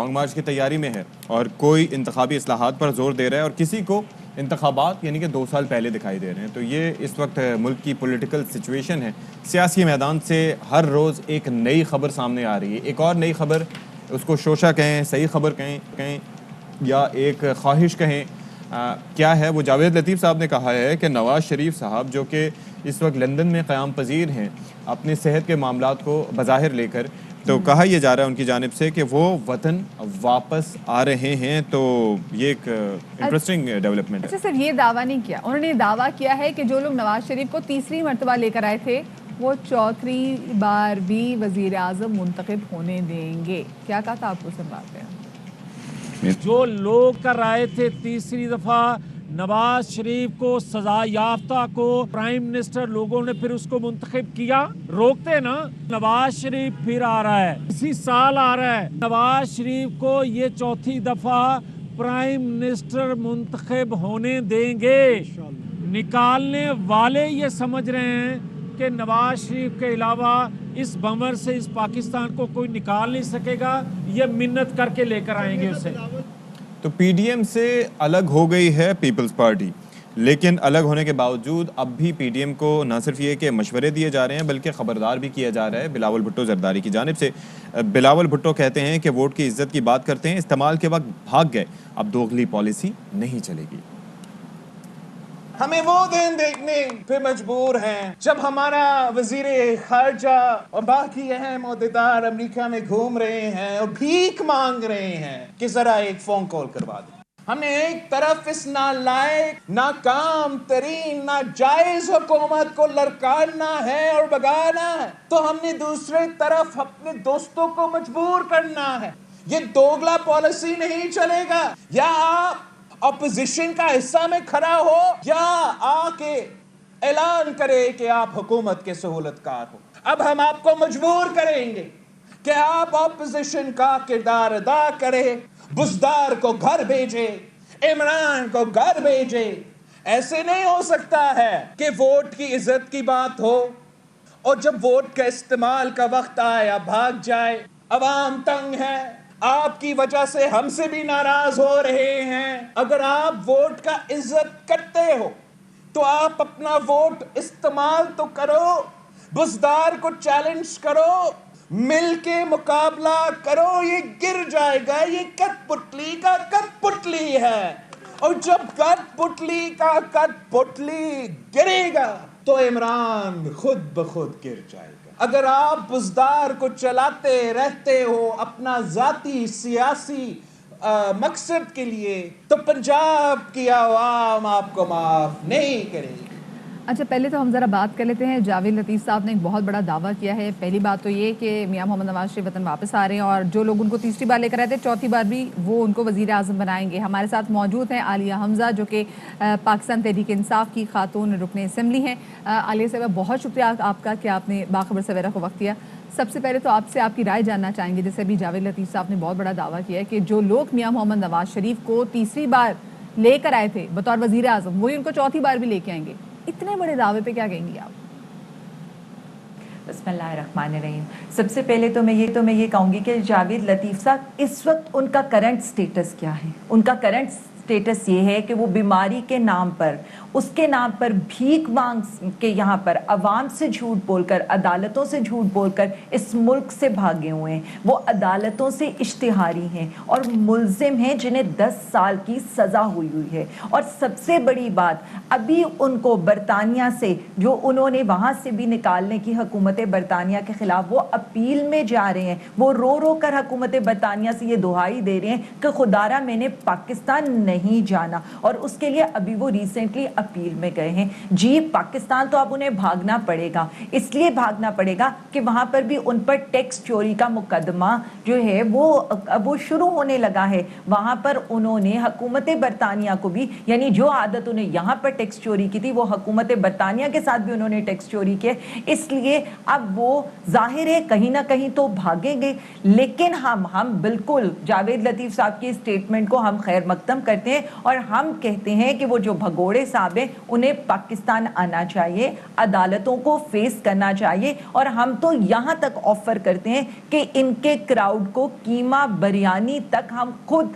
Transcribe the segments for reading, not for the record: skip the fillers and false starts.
Long march کی تیاری میں ہے اور کوئی انتخابی اصلاحات پر زور دے رہا ہے اور کسی کو انتخابات یعنی کہ 2 سال پہلے دکھائی دے رہے ہیں. تو یہ اس وقت ملک کی پولیٹیکل سچویشن ہے. سیاسی میدان سے ہر روز ایک نئی خبر سامنے آ رہی ہے. ایک اور نئی خبر, اس کو شوشہ کہیں, صحیح خبر کہیں یا ایک خواہش کہیں, کیا ہے وہ جاوید لطیف صاحب نے کہا ہے کہ نواز شریف صاحب جو کہ اس وقت لندن میں قیام پذیر ہیں اپنے صحت کے معاملات کو بظاہر لے کر, تو کہا یہ جا رہا ہے ان کی جانب سے کہ وہ وطن واپس آ رہے ہیں. تو یہ ایک انٹرسٹنگ ڈیولپمنٹ ہے. اچھا سر, یہ دعویٰ نہیں کیا انہوں نے, دعویٰ کیا ہے کہ جو لوگ نواز شریف کو تیسری مرتبہ لے کر آئے تھے وہ چوتھی بار بھی وزیر اعظم منتخب ہونے دیں گے. کیا کہا تھا آپ کو سر بات ہے؟ جو لوگ کر آئے تھے تیسری دفعہ نواز شریف کو, سزا یافتہ کو پرائم منسٹر, لوگوں نے پھر اس کو منتخب کیا. روکتے نا, نواز شریف پھر آ رہا ہے, اسی سال آ رہا ہے. نواز شریف کو یہ چوتھی دفعہ پرائم منسٹر منتخب ہونے دیں گے. نکالنے والے یہ سمجھ رہے ہیں کہ نواز شریف کے علاوہ اس بمر سے اس پاکستان کو کوئی نکال نہیں سکے گا, یہ منت کر کے لے کر آئیں گے اسے. تو پی ڈی ایم سے الگ ہو گئی ہے پیپلز پارٹی, لیکن الگ ہونے کے باوجود اب بھی پی ڈی ایم کو نہ صرف یہ کہ مشورے دیے جا رہے ہیں بلکہ خبردار بھی کیا جا رہا ہے بلاول بھٹو زرداری کی جانب سے. بلاول بھٹو کہتے ہیں کہ ووٹ کی عزت کی بات کرتے ہیں, استعمال کے وقت بھاگ گئے, اب دوغلی پالیسی نہیں چلے گی. ہمیں وہ دن دیکھنے پہ مجبور ہیں جب ہمارا وزیر خارجہ اور باقی اہم عہدیدار امریکہ میں گھوم رہے ہیں اور بھیک مانگ رہے ہیں کہ ذرا ایک فون کال کروا دیں. ہم نے ایک طرف اس نالائق, ناکام ترین, ناجائز حکومت کو للکارنا ہے اور بگانا ہے, تو ہم نے دوسرے طرف اپنے دوستوں کو مجبور کرنا ہے. یہ دوگلا پالیسی نہیں چلے گا. یا آپ اپوزیشن کا حصہ میں کھڑا ہو یا آ کے اعلان کرے کہ آپ حکومت کے سہولت کار ہو. اب ہم آپ کو مجبور کریں گے کہ آپ اپوزیشن کا کردار ادا کریں, بزدار کو گھر بھیجے, عمران کو گھر بھیجے. ایسے نہیں ہو سکتا ہے کہ ووٹ کی عزت کی بات ہو اور جب ووٹ کا استعمال کا وقت آیا بھاگ جائے. عوام تنگ ہے, آپ کی وجہ سے ہم سے بھی ناراض ہو رہے ہیں. اگر آپ ووٹ کا عزت کرتے ہو تو آپ اپنا ووٹ استعمال تو کرو, بزدار کو چیلنج کرو, مل کے مقابلہ کرو. یہ گر جائے گا, یہ کٹ پتلی کا کٹ پتلی ہے, اور جب کٹ پتلی کا کٹ پتلی گرے گا تو عمران خود بخود گر جائے گا. اگر آپ بزدار کو چلاتے رہتے ہو اپنا ذاتی سیاسی مقصد کے لیے, تو پنجاب کی عوام آپ کو معاف نہیں کرے گی. اچھا, پہلے تو ہم ذرا بات کر لیتے ہیں. جاوید لطیف صاحب نے ایک بہت بڑا دعویٰ کیا ہے. پہلی بات تو یہ کہ میاں محمد نواز شریف وطن واپس آ رہے ہیں اور جو لوگ ان کو تیسری بار لے کر آئے تھے چوتھی بار بھی وہ ان کو وزیر اعظم بنائیں گے. ہمارے ساتھ موجود ہیں عالیہ حمزہ جو کہ پاکستان تحریک انصاف کی خاتون رکن اسمبلی ہیں. عالیہ صاحبہ, بہت شکریہ آپ کا کہ آپ نے باخبر سویرا کو وقت دیا. سب سے پہلے تو آپ سے آپ کی رائے جاننا چاہیں گے, جیسے ابھی جاوید لطیف صاحب نے بہت بڑا دعویٰ کیا ہے کہ جو لوگ میاں محمد نواز شریف کو تیسری بار لے کر آئے تھے بطور وزیر اعظم وہی ان کو چوتھی بار بھی لے کے آئیں گے. اتنے بڑے دعوے پہ کیا کہیں گی آپ؟ بسم اللہ الرحمن الرحیم. سب سے پہلے تو میں یہ کہوں گی کہ جاوید لطیف صاحب اس وقت ان کا کرنٹ سٹیٹس کیا ہے. ان کا کرنٹ سٹیٹس یہ ہے کہ وہ بیماری کے نام پر, اس کے نام پر بھیک مانگ کے یہاں پر عوام سے جھوٹ بول کر, عدالتوں سے جھوٹ بول کر اس ملک سے بھاگے ہوئے ہیں. وہ عدالتوں سے اشتہاری ہیں اور ملزم ہیں جنہیں 10 سال کی سزا ہوئی ہے. اور سب سے بڑی بات, ابھی ان کو برطانیہ سے جو انہوں نے وہاں سے بھی نکالنے کی حکومت برطانیہ کے خلاف وہ اپیل میں جا رہے ہیں. وہ رو رو کر حکومت برطانیہ سے یہ دہائی دے رہے ہیں کہ خدارا میں نے پاکستان نہیں جانا, اور اس کے لیے ابھی وہ ریسنٹلی اپیل میں گئے ہیں. جی پاکستان تو اب انہیں بھاگنا پڑے گا, اس لیے بھاگنا پڑے گا کہ وہاں پر بھی ان پر ٹیکس چوری کا مقدمہ جو ہے وہ شروع ہونے لگا ہے. وہاں پر انہوں نے حکومت برطانیہ کو بھی, یعنی جو عادت انہیں یہاں پر ٹیکس چوری کی تھی وہ حکومت برطانیہ کے ساتھ بھی انہوں نے ٹیکس چوری کیا. اس لیے اب وہ ظاہر ہے کہیں نہ کہیں تو بھاگیں گے. لیکن ہم بالکل جاوید لطیف صاحب کی اسٹیٹمنٹ کو ہم خیر مقدم کرتے کرتے ہیں اور ہم کہتے ہیں کہ وہ جو بھگوڑے صاحب ہیں انہیں پاکستان آنا چاہیے, عدالتوں کو فیس کرنا چاہیے, اور ہم تو یہاں تک آفر کرتے ہیں کہ ان کے کراؤڈ کو قیمہ بریانی تک ہم خود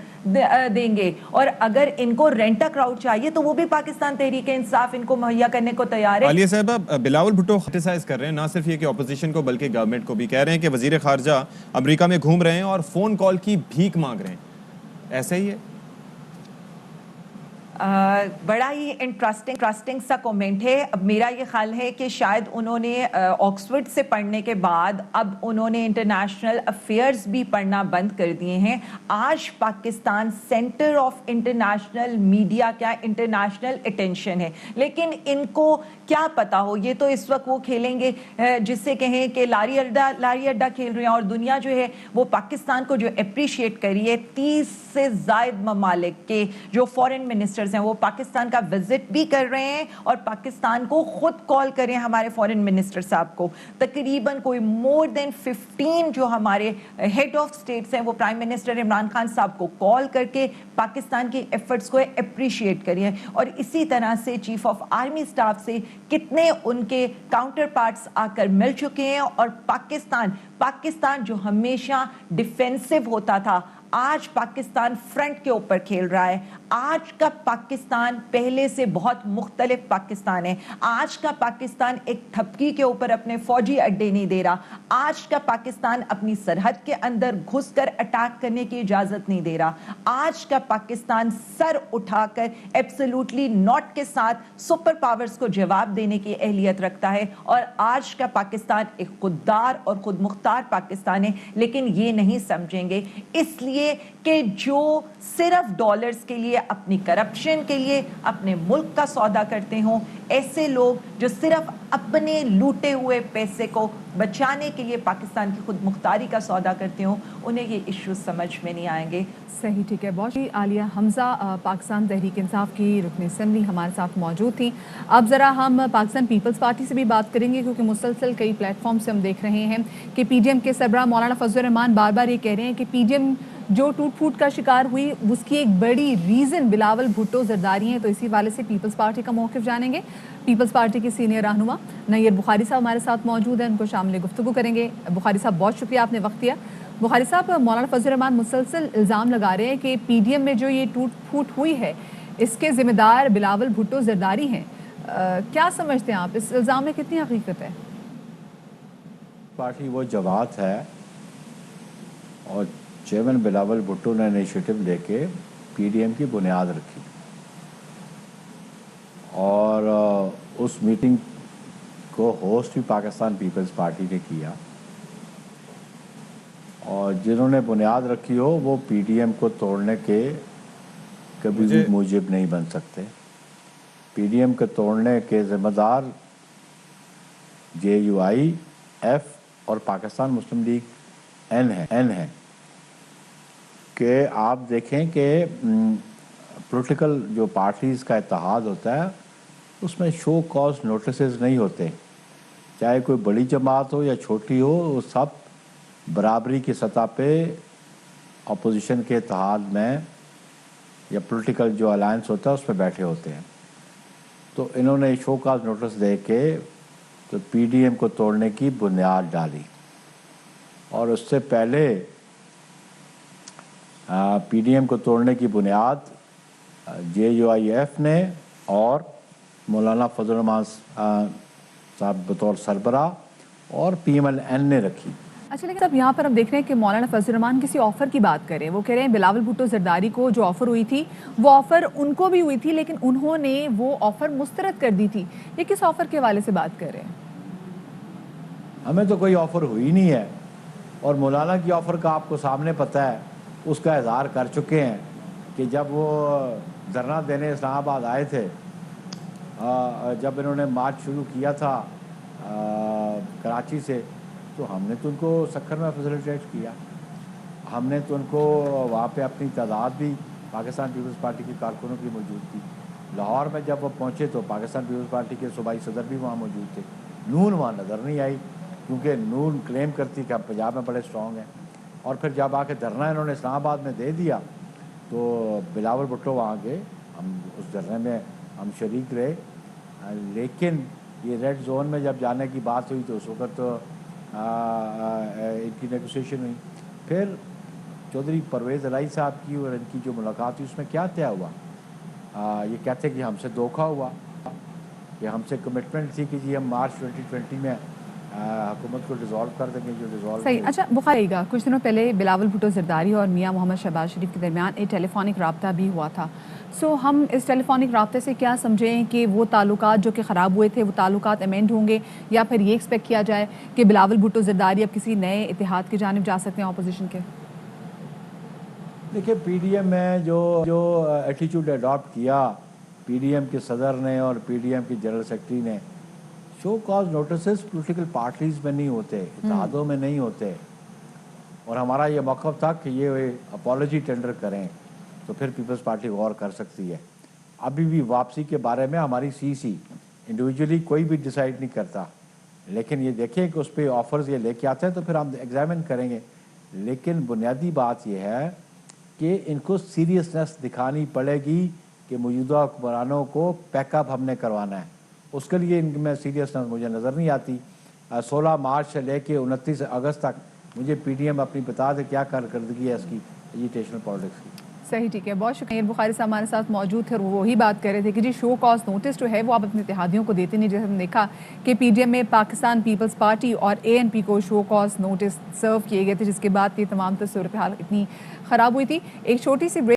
دیں گے, اور اگر ان کو رینٹا کراؤڈ چاہیے تو وہ بھی پاکستان تحریک انصاف ان کو مہیا کرنے کو تیار ہے. عالیہ صاحبہ, بلاول بھٹو کرٹیسائز کر رہے ہیں نہ صرف یہ کہ اپوزیشن کو بلکہ گورنمنٹ کو بھی, کہہ رہے ہیں کہ وزیر خارجہ امریکہ میں گھوم رہے ہیں اور فون کال کی بھیک مانگ رہے ہیں, ایسا ہی ہے؟ بڑا ہی انٹرسٹنگ سا کومنٹ ہے. اب میرا یہ خیال ہے کہ شاید انہوں نے آکسفورڈ سے پڑھنے کے بعد اب انہوں نے انٹرنیشنل افیئرز بھی پڑھنا بند کر دیے ہیں. آج Pakistan centre of international media, کیا انٹرنیشنل اٹینشن ہے, لیکن ان کو کیا پتا ہو, یہ تو اس وقت وہ کھیلیں گے جس سے کہیں کہ لاری اڈا کھیل رہے ہیں, اور دنیا جو ہے وہ پاکستان کو جو اپریشیٹ کری ہے, 30 سے زائد ممالک کے جو فورن منسٹر ہیں وہ پاکستان کا وزٹ بھی کر رہے ہیں اور پاکستان کو خود کال کریں ہمارے فورن منسٹر صاحب کو. تقریباً کوئی مور دین 15 جو ہمارے ہیڈ آف سٹیٹس ہیں وہ پرائم منسٹر عمران خان صاحب کو کال کر کے پاکستان کی ایفرٹس کو اپریشیٹ کریں, اور اسی طرح سے چیف آف آرمی سٹاف سے کتنے ان کے کاؤنٹر پارٹس آ کر مل چکے ہیں, اور پاکستان جو ہمیشہ ڈیفینسو ہوتا تھا آج پاکستان فرنٹ کے اوپر کھیل رہا ہے. آج کا پاکستان پہلے سے بہت مختلف پاکستان ہے. آج کا پاکستان ایک تھپکی کے اوپر اپنے فوجی اڈے نہیں دے رہا. آج کا پاکستان اپنی سرحد کے اندر گھس کر اٹیک کرنے کی اجازت نہیں دے رہا. آج کا پاکستان سر اٹھا کر ایبسولوٹلی ناٹ کے ساتھ سپر پاورز کو جواب دینے کی اہلیت رکھتا ہے, اور آج کا پاکستان ایک خوددار اور خود مختار پاکستان ہے. لیکن یہ نہیں سمجھیں گے, اس لیے کہ جو صرف ڈالرز کے لیے, اپنی کرپشن کے لیے اپنے ملک کا سودا کرتے ہوں, ایسے لوگ جو صرف اپنے لوٹے ہوئے پیسے کو بچانے کے لیے پاکستان کی خود مختاری کا سودا کرتے ہوں, انہیں یہ ایشوز سمجھ میں نہیں آئیں گے. صحیح, ٹھیک ہے. بہت عالیہ حمزہ پاکستان تحریک انصاف کی رکن اسمبلی ہمارے ساتھ موجود تھیں. اب ذرا ہم پاکستان پیپلز پارٹی سے بھی بات کریں گے, کیونکہ مسلسل کئی پلیٹ فارم سے ہم دیکھ رہے ہیں کہ پی ڈی ایم کے سربراہ مولانا فضل الرحمان بار بار یہ کہہ رہے ہیں کہ پی ڈی ایم جو ٹوٹ پھوٹ کا شکار ہوئی اس کی ایک بڑی ریزن بلاول بھٹو زرداری ہیں. تو اسی والے سے پیپلز پارٹی کا موقف جانیں گے. پیپلز پارٹی کے سینئر رہنما نیر بخاری صاحب ہمارے ساتھ موجود ہیں, ان کو شامل گفتگو کریں گے. بخاری صاحب بہت شکریہ, آپ نے وقت دیا. بخاری صاحب, مولانا فضل الرحمان مسلسل الزام لگا رہے ہیں کہ پی ڈی ایم میں جو یہ ٹوٹ پھوٹ ہوئی ہے اس کے ذمہ دار بلاول بھٹو زرداری ہیں. کیا سمجھتے ہیں آپ, اس الزام میں کتنی حقیقت ہے؟ پارٹی وہ جماعت ہے اور چیئرمین بلاول بھٹو نے انیشیٹو لے کے پی ڈی ایم کی بنیاد رکھی, اور اس میٹنگ کو ہوسٹ بھی پاکستان پیپلز پارٹی نے کیا, اور جنہوں نے بنیاد رکھی ہو وہ پی ڈی ایم کو توڑنے کے کبھی بھی موجب نہیں بن سکتے. پی ڈی ایم کے توڑنے کے ذمہ دار جے یو آئی ایف اور پاکستان مسلم لیگ این ہے. کہ آپ دیکھیں کہ پولیٹیکل جو پارٹیز کا اتحاد ہوتا ہے اس میں شو کاز نوٹسز نہیں ہوتے, چاہے کوئی بڑی جماعت ہو یا چھوٹی ہو, وہ سب برابری کی سطح پہ اپوزیشن کے اتحاد میں یا پولیٹیکل جو الائنس ہوتا ہے اس میں بیٹھے ہوتے ہیں. تو انہوں نے شو کاز نوٹس دے کے تو پی ڈی ایم کو توڑنے کی بنیاد ڈالی, اور اس سے پہلے پی ڈی ایم کو توڑنے کی بنیاد جے یو آئی ایف نے اور مولانا فضل الرحمان صاحب بطور سربراہ اور پی ایم ایل این نے رکھی. اچھا, لیکن اب یہاں پر ہم دیکھ رہے ہیں کہ مولانا فضل الرحمان کسی آفر کی بات کریں. وہ کہہ رہے ہیں بلاول بھٹو زرداری کو جو آفر ہوئی تھی وہ آفر ان کو بھی ہوئی تھی, لیکن انہوں نے وہ آفر مسترد کر دی تھی. یہ کس آفر کے حوالے سے بات کر رہے ہیں؟ ہمیں تو کوئی آفر ہوئی نہیں ہے, اور مولانا کی آفر کا آپ کو سامنے پتہ ہے, اس کا اظہار کر چکے ہیں کہ جب وہ دھرنا دینے اسلام آباد آئے تھے, جب انہوں نے مارچ شروع کیا تھا کراچی سے, تو ہم نے تو ان کو سکھر میں فیسیلیٹیٹ کیا. ہم نے تو ان کو وہاں پہ اپنی تعداد بھی پاکستان پیپلز پارٹی کے کارکنوں کی موجود تھی. لاہور میں جب وہ پہنچے تو پاکستان پیپلز پارٹی کے صوبائی صدر بھی وہاں موجود تھے. نون وہاں نظر نہیں آئی, کیونکہ نون کلیم کرتی کہ ہم پنجاب میں بڑے اسٹرانگ ہیں. اور پھر جب آ کے دھرنا انہوں نے اسلام آباد میں دے دیا تو بلاول بھٹو وہاں گئے, ہم اس دھرنے میں ہم شریک رہے, لیکن یہ ریڈ زون میں جب جانے کی بات ہوئی تو اس وقت تو ان کی نیگوسیشن ہوئی. پھر چودھری پرویز الہی صاحب کی اور ان کی جو ملاقات ہوئی اس میں کیا طے ہوا, یہ کہتے کہ ہم سے دھوکہ ہوا, کہ ہم سے کمٹمنٹ تھی کہ جی ہم مارچ 2020 میں حکومت کو ڈیزالو کر دیں گے, جو ڈیزالو صحیح. اچھا بخاری گا, کچھ دنوں پہلے بلاول بھٹو زرداری اور میاں محمد شہباز شریف کے درمیان ایک ٹیلی فونک رابطہ بھی ہوا تھا. سو ہم اس ٹیلی فونک رابطے سے کیا سمجھیں کہ وہ تعلقات جو کہ خراب ہوئے تھے وہ تعلقات امینڈ ہوں گے, یا پھر یہ ایکسپیکٹ کیا جائے کہ بلاول بھٹو زرداری اب کسی نئے اتحاد کی جانب جا سکتے ہیں اپوزیشن کے؟ دیکھیے پی ڈی ایم میں جو ایٹیچیوڈ اڈاپٹ کیا پی ڈی ایم کے صدر نے اور پی ڈی ایم کے جنرل سیکرٹری نے, show cause notices political parties میں نہیں ہوتے, اتحادوں میں نہیں ہوتے, اور ہمارا یہ موقف تھا کہ یہ اپالوجی ٹینڈر کریں تو پھر پیپلز پارٹی غور کر سکتی ہے. ابھی بھی واپسی کے بارے میں ہماری سی انڈیویجولی کوئی بھی ڈیسائیڈ نہیں کرتا, لیکن یہ دیکھیں کہ اس پہ آفرز یہ لے کے آتے ہیں تو پھر ہم ایگزامن کریں گے. لیکن بنیادی بات یہ ہے کہ ان کو سیریسنس دکھانی پڑے گی کہ موجودہ حکمرانوں کو پیک اپ ہم نے کروانا ہے. اس کے لیے ان میں سیریسنس مجھے نظر نہیں آتی. 16 مارچ سے لے کے 29 اگست تک مجھے پی ڈی ایم اپنی بتا دے کیا کارکردگی ہے اس کی ایجیٹیشنل پالیٹکس کی. صحیح, ٹھیک ہے, بہت شکریہ. بخاری صاحب ہمارے ساتھ موجود تھے اور وہی بات کر رہے تھے کہ جی شو کاز نوٹس جو ہے وہ آپ اپنے اتحادیوں کو دیتے نہیں. جیسے ہم نے دیکھا کہ پی ڈی ایم میں پاکستان پیپلز پارٹی اور اے این پی کو شو کاز نوٹس سرو کیے گئے تھے, جس کے بعد یہ تمام صورتحال اتنی خراب ہوئی تھی. ایک چھوٹی سی